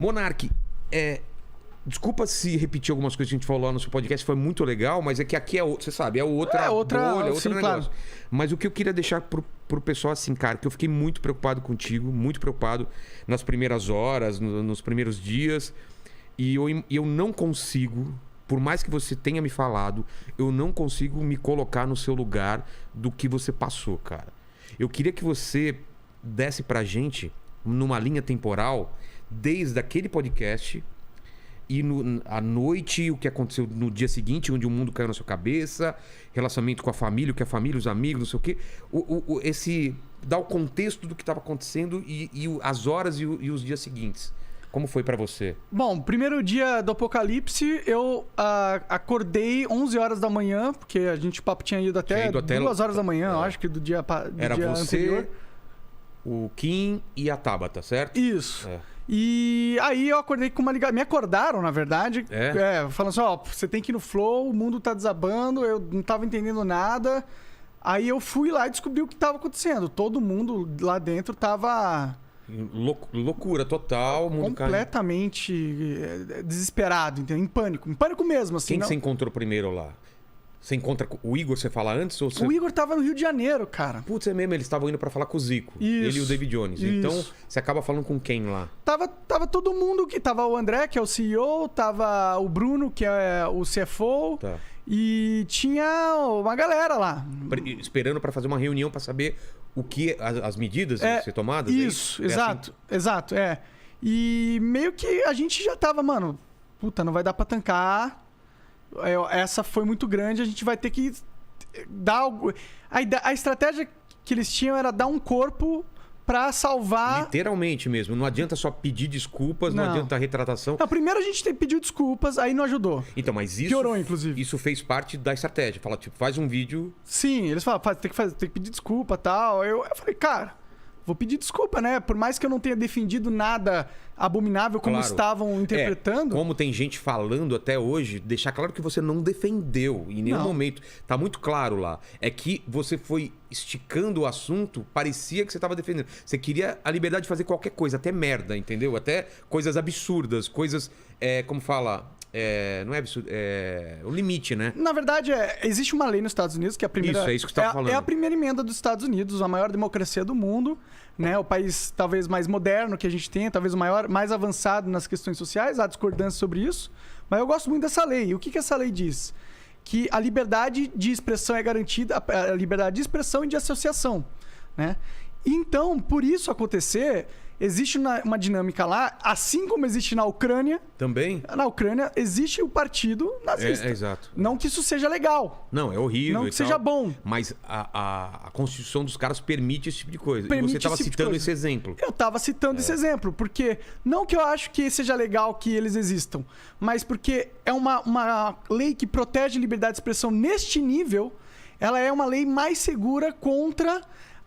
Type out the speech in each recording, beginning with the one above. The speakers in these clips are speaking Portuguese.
Monark, desculpa se repetir algumas coisas que a gente falou lá no seu podcast, foi muito legal, mas é que aqui você sabe, é outra bolha, outro negócio. Claro. Mas o que eu queria deixar pro pessoal assim, cara, que eu fiquei muito preocupado contigo, muito preocupado nas primeiras horas, nos primeiros dias, e eu não consigo, por mais que você tenha me falado, eu não consigo me colocar no seu lugar do que você passou, cara. Eu queria que você desse pra gente, numa linha temporal, desde aquele podcast e à noite, o que aconteceu no dia seguinte, onde o mundo caiu na sua cabeça, relacionamento com a família, o que a família, os amigos, não sei o quê. Dar o contexto do que estava acontecendo e as horas e os dias seguintes. Como foi pra você? Bom, primeiro dia do apocalipse, eu acordei 11 horas da manhã, porque o papo tinha ido até 2 horas da manhã, eu acho que do dia Era dia você, anterior. O Kim e a Tabata, certo? Isso. E aí eu acordei com uma ligação. Me acordaram, na verdade. Falando assim, você tem que ir no flow, o mundo tá desabando, eu não tava entendendo nada. Aí eu fui lá e descobri o que tava acontecendo. Todo mundo lá dentro tava... Loucura total. O mundo completamente desesperado, entendeu? Em pânico mesmo, assim. Quem você encontrou primeiro lá? Você encontra o Igor, você fala antes? Ou você... O Igor tava no Rio de Janeiro, cara. Putz, é mesmo, eles estavam indo pra falar com o Zico. Isso, ele e o David Jones. Isso. Então, você acaba falando com quem lá? Tava todo mundo que... Tava o André, que é o CEO, tava o Bruno, que é o CFO. Tá. E tinha uma galera lá. Esperando pra fazer uma reunião pra saber o que... As medidas a ser tomadas? Isso, assim? exato. E meio que a gente já tava, mano... Puta, não vai dar pra tancar... Essa foi muito grande, a gente vai ter que dar algo. A estratégia que eles tinham era dar um corpo pra salvar. Literalmente mesmo. Não adianta só pedir desculpas, não adianta retratação. Não, primeiro a gente pediu desculpas, aí não ajudou. Então, mas isso. Piorou, inclusive. Isso fez parte da estratégia. Fala, tipo, faz um vídeo. Sim, eles falam, tem que pedir desculpa e tal. Eu falei, cara, vou pedir desculpa, né? Por mais que eu não tenha defendido nada abominável como estavam interpretando. Como tem gente falando até hoje, deixar claro que você não defendeu em nenhum momento. Tá muito claro lá. É que você foi esticando o assunto, parecia que você tava defendendo. Você queria a liberdade de fazer qualquer coisa, até merda, entendeu? Até coisas absurdas, coisas, como fala... não é absurdo, o limite, né? Na verdade, existe uma lei nos Estados Unidos que é a primeira... Isso, é isso que você tá falando. É a primeira emenda dos Estados Unidos, a maior democracia do mundo, né? O país talvez mais moderno que a gente tem, talvez o mais avançado nas questões sociais, há discordância sobre isso, mas eu gosto muito dessa lei. E o que essa lei diz? Que a liberdade de expressão é garantida, a liberdade de expressão e de associação, né? Então, por isso acontecer... Existe uma dinâmica lá, assim como existe na Ucrânia. Também? Na Ucrânia existe o partido nazista. Exato. Não que isso seja legal. Não, é horrível. Não que seja bom. Mas a Constituição dos caras permite esse tipo de coisa. E você estava citando esse exemplo. Eu estava citando esse exemplo, porque não que eu acho que seja legal que eles existam, mas porque é uma lei que protege a liberdade de expressão neste nível, ela é uma lei mais segura contra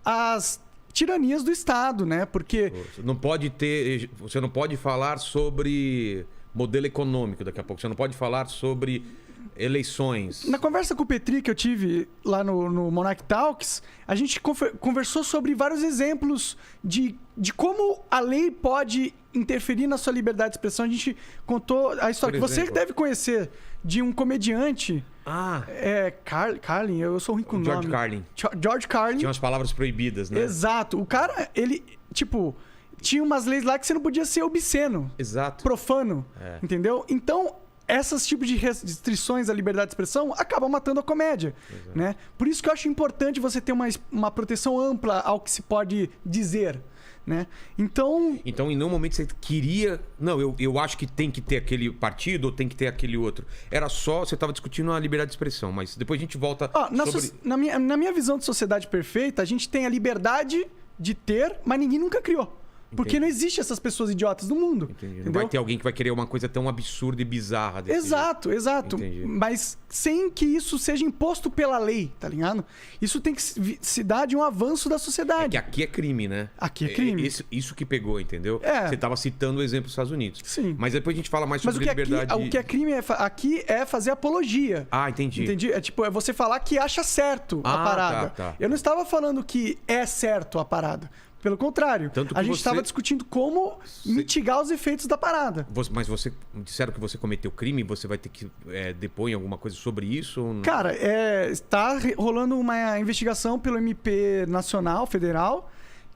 as tiranias do Estado, né? Porque você não pode falar sobre modelo econômico daqui a pouco. Você não pode falar sobre eleições. Na conversa com o Petri que eu tive lá no Monarch Talks, a gente conversou sobre vários exemplos de como a lei pode interferir na sua liberdade de expressão. A gente contou a história que você deve conhecer de um comediante. Carlin, eu sou ruim com o nome. George Carlin. Tinha umas palavras proibidas, né? Exato. O cara, ele, tinha umas leis lá que você não podia ser obsceno. Exato. Profano. Entendeu? Então, esses tipos de restrições à liberdade de expressão acabam matando a comédia, né? Por isso que eu acho importante você ter uma proteção ampla ao que se pode dizer, né? Então, em nenhum momento você queria... Não, eu acho que tem que ter aquele partido ou tem que ter aquele outro. Era só... Você estava discutindo a liberdade de expressão, mas depois a gente volta na minha visão de sociedade perfeita, a gente tem a liberdade de ter, mas ninguém nunca criou. Porque não existe essas pessoas idiotas no mundo. Entendi. Não vai ter alguém que vai querer uma coisa tão absurda e bizarra desse jeito. Exato. Entendi. Mas sem que isso seja imposto pela lei, tá ligado? Isso tem que se dar de um avanço da sociedade. É que aqui é crime, né? Aqui é crime. Isso que pegou, entendeu? Você estava citando o exemplo dos Estados Unidos. Sim. Mas depois a gente fala mais sobre liberdade. O que é crime aqui é fazer apologia. Entendi. É você falar que acha certo a parada. Tá. Eu não estava falando que é certo a parada. Pelo contrário, a gente estava discutindo como mitigar os efeitos da parada. Mas disseram que você cometeu crime, você vai ter que depor em alguma coisa sobre isso? Ou não? Cara, está rolando uma investigação pelo MP Nacional, Federal,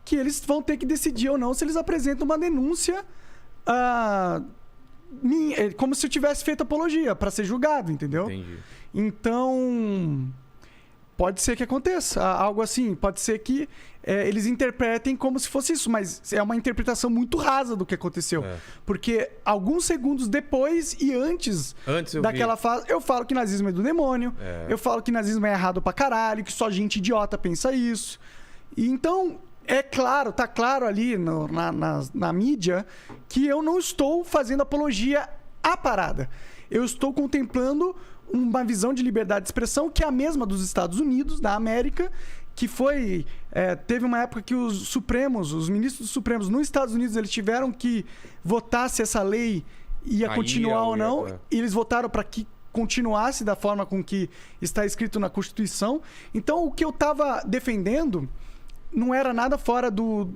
que eles vão ter que decidir ou não se eles apresentam uma denúncia como se eu tivesse feito apologia para ser julgado, entendeu? Entendi. Então, pode ser que aconteça algo assim. Pode ser que eles interpretem como se fosse isso, mas é uma interpretação muito rasa do que aconteceu. Porque alguns segundos depois e antes daquela fase, eu falo que nazismo é do demônio, eu falo que nazismo é errado pra caralho, que só gente idiota pensa isso. E então, tá claro ali na mídia que eu não estou fazendo apologia à parada. Eu estou contemplando uma visão de liberdade de expressão que é a mesma dos Estados Unidos, da América, que foi... teve uma época que os ministros dos Supremos nos Estados Unidos, eles tiveram que votar se essa lei ia continuar ou não. E eles votaram para que continuasse da forma com que está escrito na Constituição. Então, o que eu estava defendendo não era nada fora do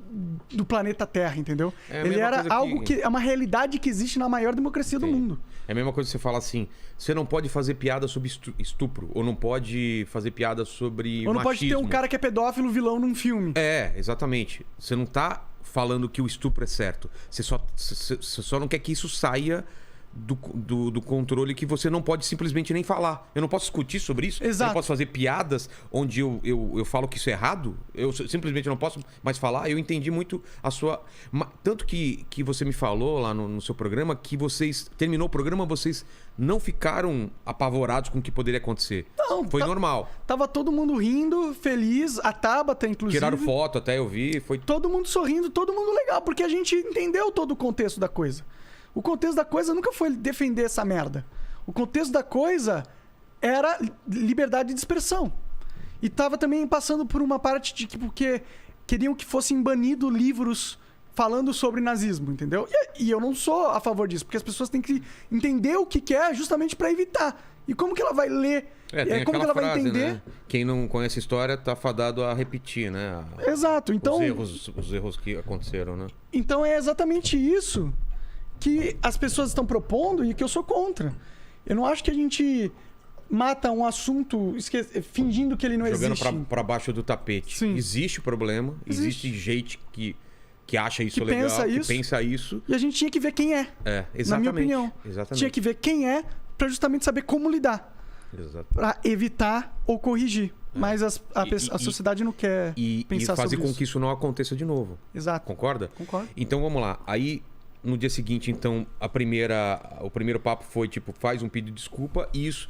planeta Terra, entendeu? Ele era algo que é uma realidade que existe na maior democracia do mundo. É a mesma coisa que você fala assim, você não pode fazer piada sobre estupro, ou não pode fazer piada sobre ou não machismo. Pode ter um cara que é pedófilo vilão num filme. Exatamente. Você não tá falando que o estupro é certo. Você só não quer que isso saia do controle, que você não pode simplesmente nem falar. Eu não posso discutir sobre isso. Exato. Eu não posso fazer piadas onde eu falo que isso é errado. Eu simplesmente não posso mais falar. Eu entendi muito a sua... Tanto que você me falou lá no seu programa que vocês... Terminou o programa, vocês não ficaram apavorados com o que poderia acontecer. Não. Foi normal. Tava todo mundo rindo, feliz. A Tabata, inclusive. Tiraram foto, até eu vi. Foi todo mundo sorrindo, todo mundo legal. Porque a gente entendeu todo o contexto da coisa. O contexto da coisa nunca foi defender essa merda. O contexto da coisa era liberdade de expressão. E tava também passando por uma parte de que queriam que fossem banidos livros falando sobre nazismo, entendeu? E eu não sou a favor disso, porque as pessoas têm que entender o que é justamente para evitar. E como que ela vai ler? Tem como que ela vai entender? Né? Quem não conhece a história tá fadado a repetir, né? Exato. Então, os erros que aconteceram, né? Então é exatamente isso que as pessoas estão propondo e que eu sou contra. Eu não acho que a gente mata um assunto fingindo que ele não existe. Jogando para baixo do tapete. Sim. Existe o problema, existe gente que acha isso que legal, pensa isso. E a gente tinha que ver quem é. Exatamente. Na minha opinião. Exatamente. Tinha que ver quem é para justamente saber como lidar. Para evitar ou corrigir. Mas a sociedade não quer pensar sobre isso. E fazer com que isso não aconteça de novo. Exato. Concorda? Concordo. Então vamos lá. Aí no dia seguinte, então, o primeiro papo foi tipo, faz um pedido de desculpa, e isso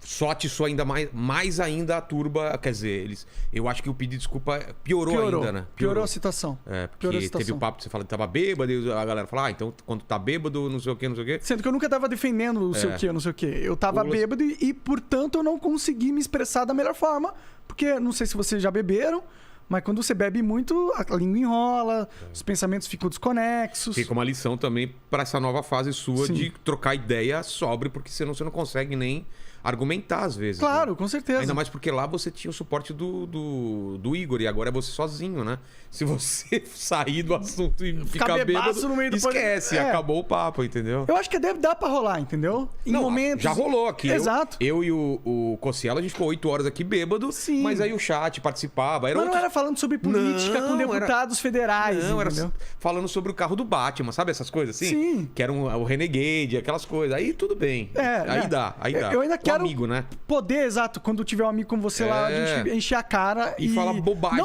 só atiçou ainda mais ainda a turba. Quer dizer, eu acho que o pedido de desculpa piorou ainda, né? Piorou a situação. Porque teve o papo que você fala que tava bêbado, e a galera fala, então quando tá bêbado, não sei o quê. Sendo que eu nunca tava defendendo não sei o quê. Eu tava bêbado e, portanto, eu não consegui me expressar da melhor forma, porque não sei se vocês já beberam, mas quando você bebe muito, a língua enrola, os pensamentos ficam desconexos. Fica uma lição também para essa nova fase sua. Sim. De trocar ideia sobre, porque senão você não consegue nem argumentar às vezes. Claro, né? Com certeza. Ainda mais porque lá você tinha o suporte do Igor, e agora é você sozinho, né? Se você sair do assunto e ficar bêbado, no meio do esquece, acabou o papo, entendeu? Eu acho que deve dar pra rolar, entendeu? Em momentos... Já rolou aqui. Exato. Eu e o Cossielo, a gente ficou 8 horas aqui bêbado. Sim. Mas aí o chat participava. Não era falando sobre política com deputados federais. Não, era falando sobre o carro do Batman, sabe essas coisas assim? Sim. Que era o Renegade, aquelas coisas. Aí tudo bem. Aí dá. Eu ainda quero amigo, né? Poder, exato, quando tiver um amigo como você lá, a gente encher a cara e falar bobagens.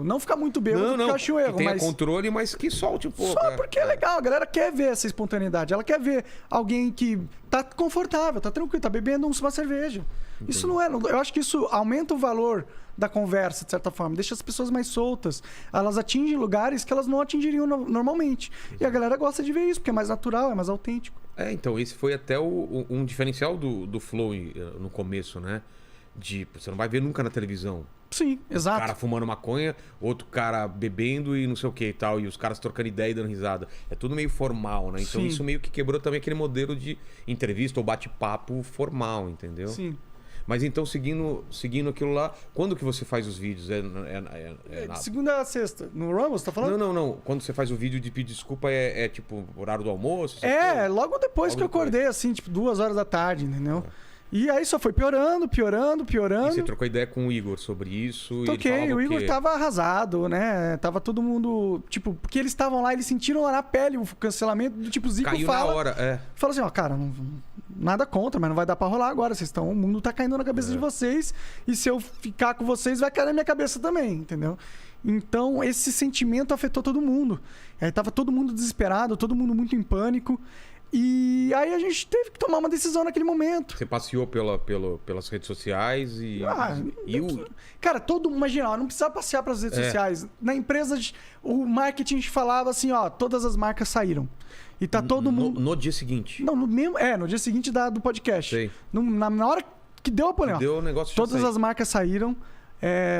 Não ficar muito bêbado, porque eu acho um erro. Que tenha controle, mas que solte um pouco. Só porque é legal, a galera quer ver essa espontaneidade. Ela quer ver alguém que tá confortável, tá tranquilo, tá bebendo uma cerveja. Entendi. Isso não é... Eu acho que isso aumenta o valor da conversa, de certa forma. Deixa as pessoas mais soltas. Elas atingem lugares que elas não atingiriam normalmente. E a galera gosta de ver isso, porque é mais natural, é mais autêntico. Então, esse foi até um diferencial do Flow no começo, né? Você não vai ver nunca na televisão. Sim, exato. Um cara fumando maconha, outro cara bebendo e não sei o que e tal. E os caras trocando ideia e dando risada. É tudo meio formal, né? Então isso meio que quebrou também aquele modelo de entrevista ou bate-papo formal, entendeu? Sim. Mas então, seguindo aquilo lá, quando que você faz os vídeos? De segunda a sexta. No Rumble, você tá falando? Não. Quando você faz o vídeo de pedir desculpa, tipo horário do almoço? Logo depois que eu acordei, assim, tipo 2 horas da tarde, entendeu? E aí só foi piorando. E você trocou ideia com o Igor sobre isso? Toquei, o Igor tava arrasado, né? Tava todo mundo... Tipo, porque eles estavam lá, eles sentiram lá na pele o cancelamento do tipo, Zico Caiu fala... na hora, Fala assim, ó, cara, nada contra, mas não vai dar pra rolar agora. O mundo tá caindo na cabeça de vocês. E se eu ficar com vocês, vai cair na minha cabeça também, entendeu? Então, esse sentimento afetou todo mundo. Aí tava todo mundo desesperado, todo mundo muito em pânico. E aí a gente teve que tomar uma decisão naquele momento. Você passeou pelas redes sociais e... Cara, imagina, não precisava passear pelas redes sociais. Na empresa, o marketing falava assim, ó, todas as marcas saíram. E tá todo mundo... No dia seguinte? Não, no dia seguinte do podcast. Sei. Na hora que deu a polêmica. Deu o negócio. Todas as marcas saíram,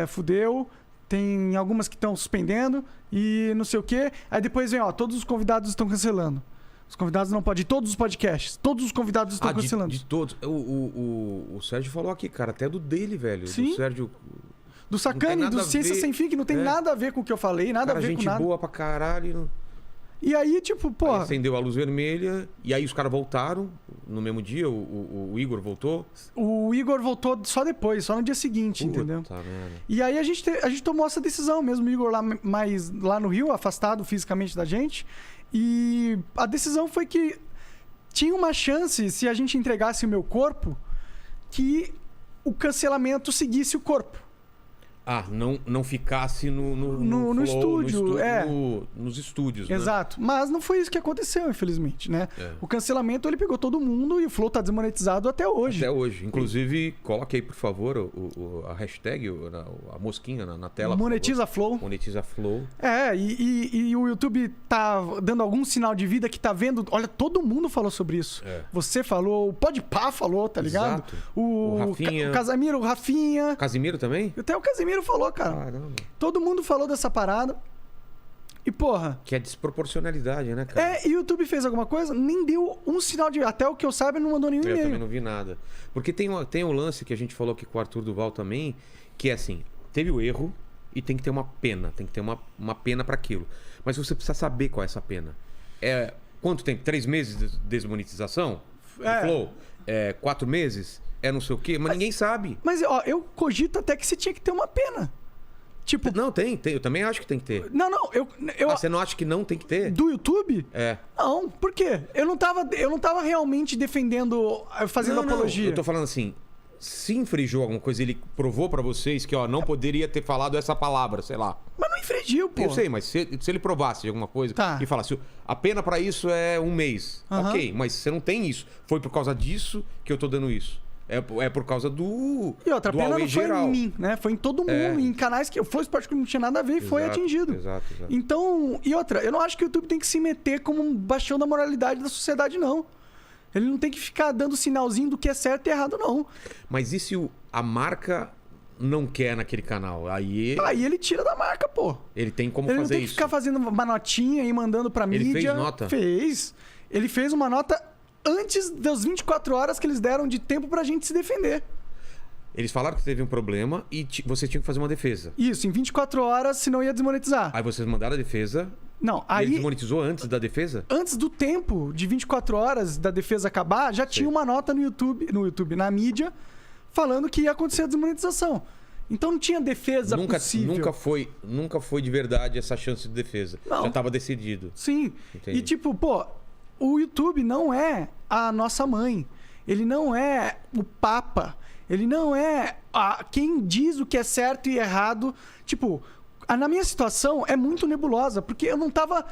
fudeu. Tem algumas que estão suspendendo e não sei o quê. Aí depois vem, ó, todos os convidados estão cancelando. Os convidados não podem ir. Todos os podcasts. Todos os convidados estão cancelando. De todos. O Sérgio falou aqui, cara. Até do dele, velho. Sim. Do Sérgio... Do Sacani, do Ciência Sem Fim, que não tem nada a ver com o que eu falei. Nada a ver com nada. Gente boa pra caralho. E aí, tipo, pô... Aí acendeu a luz vermelha. E aí os caras voltaram no mesmo dia. O Igor voltou. O Igor voltou só depois. Só no dia seguinte, entendeu? E aí a gente tomou essa decisão mesmo. O Igor lá no Rio, afastado fisicamente da gente. E a decisão foi que tinha uma chance, se a gente entregasse o meu corpo, que o cancelamento seguisse o corpo. Não ficasse no estúdio. Nos estúdios. Exato. Né? Mas não foi isso que aconteceu, infelizmente, né? O cancelamento, ele pegou todo mundo e o Flow tá desmonetizado até hoje. Até hoje. Inclusive, coloque aí, por favor, a hashtag, a mosquinha na tela. Monetiza Flow. Monetiza Flow. E o YouTube tá dando algum sinal de vida que tá vendo... Olha, todo mundo falou sobre isso. Você falou, o Podpah falou, tá ligado? Exato. O Rafinha. O Casimiro, o Rafinha. Casimiro também? Até o Casimiro falou, cara. Caramba. Todo mundo falou dessa parada. E, porra... Que é desproporcionalidade, né, cara? E o YouTube fez alguma coisa? Nem deu um sinal de... Até o que eu saiba, ele não mandou nenhum e-mail. Eu também não vi nada. Porque tem um lance que a gente falou aqui com o Arthur Duval também, que é assim, teve o erro e tem que ter uma pena. Tem que ter uma pena para aquilo. Mas você precisa saber qual é essa pena. Quanto tempo? 3 meses de desmonetização? Flow? 4 meses? Não sei o quê, mas ninguém sabe. Mas, ó, eu cogito até que você tinha que ter uma pena. Tipo... Não, tem. Eu também acho que tem que ter. Não, você não acha que não tem que ter? Do YouTube? Não, por quê? Eu não tava realmente defendendo, fazendo apologia. Eu tô falando assim, se infringiu alguma coisa, ele provou pra vocês que, ó, não poderia ter falado essa palavra, sei lá. Mas não infringiu, pô. Eu sei, mas se ele provasse alguma coisa e falasse, a pena pra isso é 1 mês. Ok, mas você não tem isso. Foi por causa disso que eu tô dando isso. É por causa do... E outra, a pena não foi em mim, né? Foi em todo mundo, em canais que... O Flow Esporte não tinha nada a ver e foi atingido. Exato. Então, e outra, eu não acho que o YouTube tem que se meter como um bastião da moralidade da sociedade, não. Ele não tem que ficar dando sinalzinho do que é certo e errado, não. Mas e se a marca não quer naquele canal? Aí ele tira da marca, pô. Ele tem como fazer isso. Ele não tem que ficar fazendo uma notinha e mandando pra mídia. Ele fez nota? Fez. Ele fez uma nota... antes das 24 horas que eles deram de tempo pra gente se defender. Eles falaram que teve um problema e você tinha que fazer uma defesa. Isso, em 24 horas, senão ia desmonetizar. Aí vocês mandaram a defesa. Não, aí... Ele desmonetizou antes da defesa? Antes do tempo de 24 horas da defesa acabar, já tinha uma nota no YouTube, na mídia, falando que ia acontecer a desmonetização. Então não tinha defesa possível. Nunca foi de verdade essa chance de defesa. Não. Já estava decidido. Sim. Entendi. E tipo, pô... O YouTube não é a nossa mãe. Ele não é o Papa. Ele não é quem diz o que é certo e errado. Tipo, na minha situação é muito nebulosa, porque eu não tava...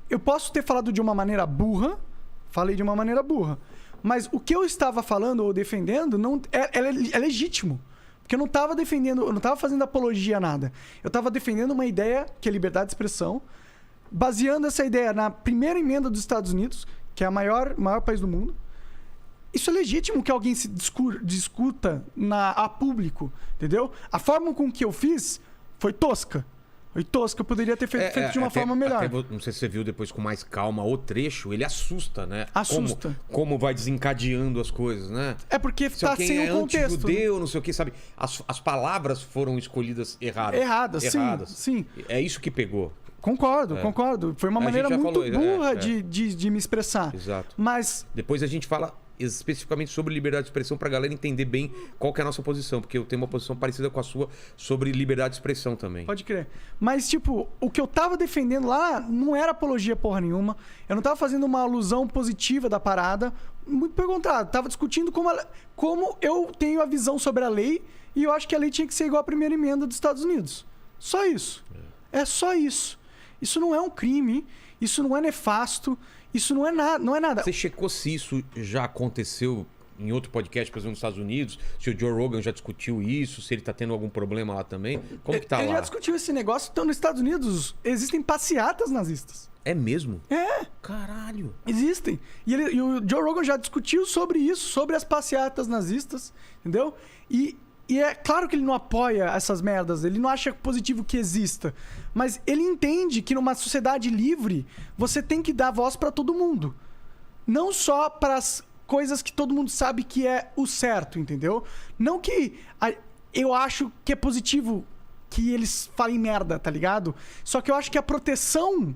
Eu posso ter falado de uma maneira burra, falei de uma maneira burra, mas o que eu estava falando ou defendendo é legítimo. Porque eu não estava defendendo, eu não estava fazendo apologia a nada. Eu estava defendendo uma ideia que é liberdade de expressão, baseando essa ideia na primeira emenda dos Estados Unidos, que é o maior país do mundo. Isso é legítimo que alguém se discuta a público, entendeu? A forma com que eu fiz foi tosca. E tosca, eu poderia ter feito de uma forma melhor. Não sei se você viu depois com mais calma o trecho, ele assusta, né? Assusta. Como vai desencadeando as coisas, né? É porque tá sem o contexto. Judeu, não sei o que, sabe? As palavras foram escolhidas erradas. Sim. É isso que pegou. Concordo. Foi uma maneira muito burra de me expressar. Exato. Mas... Depois a gente fala especificamente sobre liberdade de expressão pra galera entender bem qual que é a nossa posição, porque eu tenho uma posição parecida com a sua sobre liberdade de expressão também. Pode crer. Mas, tipo, o que eu tava defendendo lá não era apologia porra nenhuma. Eu não tava fazendo uma alusão positiva da parada. Muito pelo contrário. Tava discutindo como eu tenho a visão sobre a lei e eu acho que a lei tinha que ser igual à primeira emenda dos Estados Unidos. Só isso. É só isso. Isso não é um crime. Isso não é nefasto. Isso não é nada. Você checou se isso já aconteceu em outro podcast, por exemplo, nos Estados Unidos? Se o Joe Rogan já discutiu isso? Se ele tá tendo algum problema lá também? Como que tá lá? Ele já discutiu esse negócio. Então, nos Estados Unidos, existem passeatas nazistas. É mesmo? É. Caralho. Existem. E o Joe Rogan já discutiu sobre isso, sobre as passeatas nazistas, entendeu? E é claro que ele não apoia essas merdas, ele não acha positivo que exista. Mas ele entende que numa sociedade livre, você tem que dar voz pra todo mundo. Não só para as coisas que todo mundo sabe que é o certo, entendeu? Não que eu acho que é positivo que eles falem merda, tá ligado? Só que eu acho que a proteção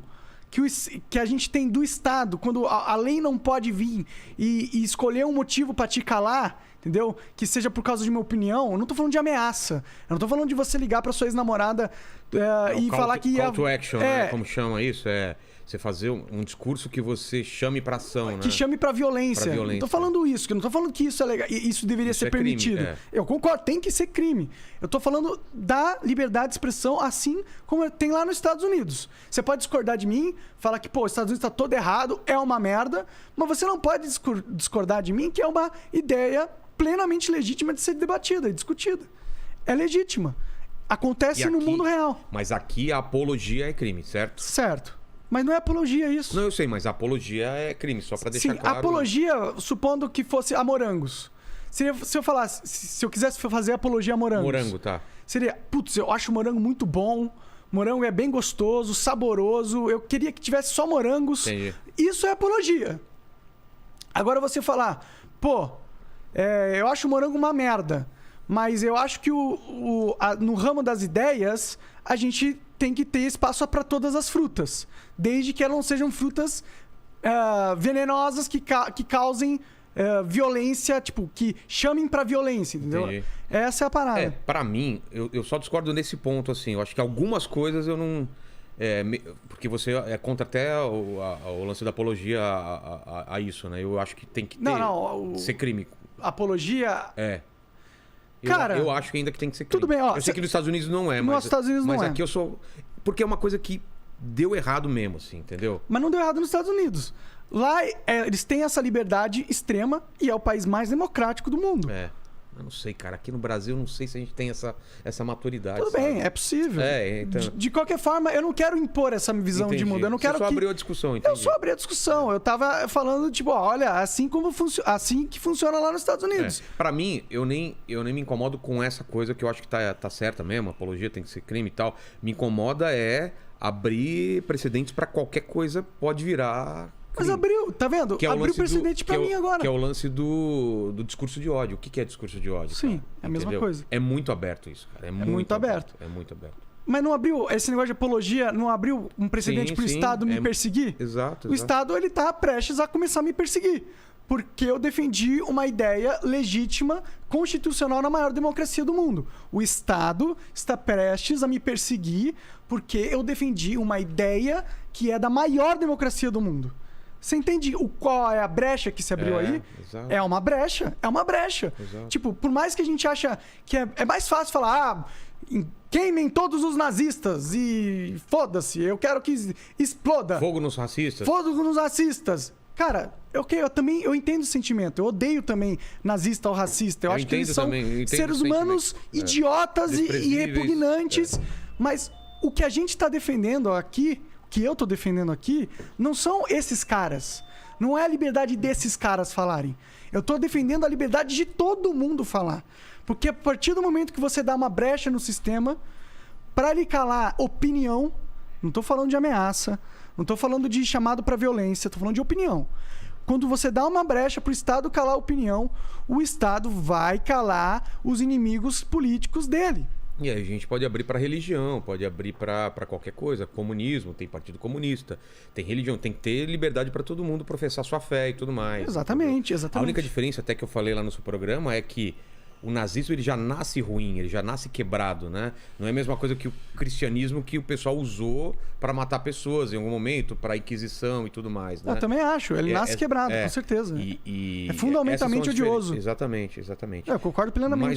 que a gente tem do Estado, quando a lei não pode vir e escolher um motivo pra te calar, entendeu? Que seja por causa de uma opinião. Eu não tô falando de ameaça. Eu não tô falando de você ligar pra sua ex-namorada e falar que ia... Call to action, né? Como chama isso? É você fazer um discurso que você chame pra ação, né? Que chame pra violência. Não tô falando isso. Eu não tô falando que isso é legal. Isso deveria ser permitido. Crime, Eu concordo, tem que ser crime. Eu tô falando da liberdade de expressão, assim como tem lá nos Estados Unidos. Você pode discordar de mim, falar que, os Estados Unidos tá todo errado, é uma merda, mas você não pode discordar de mim, que é uma ideia plenamente legítima de ser debatida e discutida. É legítima. Acontece no mundo real. Mas aqui a apologia é crime, certo? Certo. Mas não é apologia isso. Não, eu sei, mas a apologia é crime, só pra deixar claro. Sim, apologia, supondo que fosse a morangos. Se eu falasse, se eu quisesse fazer apologia a morangos. Morango, tá. Seria, eu acho o morango muito bom, morango é bem gostoso, saboroso, eu queria que tivesse só morangos. Entendi. Isso é apologia. Agora você falar, eu acho o morango uma merda, mas eu acho que no ramo das ideias, a gente tem que ter espaço para todas as frutas, desde que elas não sejam frutas venenosas que causem violência, que chamem pra violência, entendeu? Entendi. Essa é a parada. Pra mim, eu só discordo nesse ponto, assim. Eu acho que algumas coisas eu não... porque você é contra até o lance da apologia a isso, né? Eu acho que tem que ser crime. Apologia... Cara, eu acho que ainda que tem que ser crime. Tudo bem, eu sei que nos Estados Unidos não é, nos Estados Unidos não mas aqui eu sou... Porque é uma coisa que deu errado mesmo, assim, entendeu? Mas não deu errado nos Estados Unidos. Lá, eles têm essa liberdade extrema e é o país mais democrático do mundo. Eu não sei, cara. Aqui no Brasil, não sei se a gente tem essa maturidade. Tudo bem, é possível. Então... De qualquer forma, eu não quero impor essa visão de mundo. Eu não quero Você só abriu a discussão, entendi. Eu só abri a discussão. Eu tava falando, olha, assim que funciona lá nos Estados Unidos. Pra mim, eu nem me incomodo com essa coisa que eu acho que tá certa mesmo. Apologia tem que ser crime e tal. Me incomoda abrir precedentes pra qualquer coisa pode virar... Mas abriu, tá vendo? Abriu precedente pra mim agora. Que é o lance do discurso de ódio. O que é discurso de ódio? Sim, cara? É a mesma coisa. É muito aberto isso, cara. É muito aberto. É muito aberto. Mas não abriu, esse negócio de apologia, não abriu um precedente pro Estado me perseguir? Exato. O Estado, ele tá prestes a começar a me perseguir. Porque eu defendi uma ideia legítima, constitucional na maior democracia do mundo. O Estado está prestes a me perseguir porque eu defendi uma ideia que é da maior democracia do mundo. Você entende qual é a brecha que se abriu aí? Exato. É uma brecha. É uma brecha. Exato. Por mais que a gente acha que é mais fácil falar, queimem todos os nazistas e foda-se, eu quero que exploda. Fogo nos racistas. Fogo nos racistas. Cara, eu entendo o sentimento. Eu odeio também nazista ou racista. Eu acho que eles são seres humanos idiotas e repugnantes. Mas o que a gente tá defendendo aqui... que eu tô defendendo aqui, não são esses caras. Não é a liberdade desses caras falarem. Eu tô defendendo a liberdade de todo mundo falar. Porque a partir do momento que você dá uma brecha no sistema, para ele calar opinião, não tô falando de ameaça, não tô falando de chamado para violência, tô falando de opinião. Quando você dá uma brecha pro Estado calar a opinião, o Estado vai calar os inimigos políticos dele. E aí a gente pode abrir para religião, pode abrir para qualquer coisa. Comunismo, tem partido comunista, tem religião, tem que ter liberdade para todo mundo professar sua fé e tudo mais. Exatamente, exatamente. A única diferença, até que eu falei lá no seu programa, é que o nazismo ele já nasce ruim, ele já nasce quebrado, né? Não é a mesma coisa que o cristianismo que o pessoal usou para matar pessoas em algum momento, para a Inquisição e tudo mais, né? Eu também acho, ele nasce quebrado, com certeza. É fundamentalmente odioso. Exatamente. Eu concordo plenamente.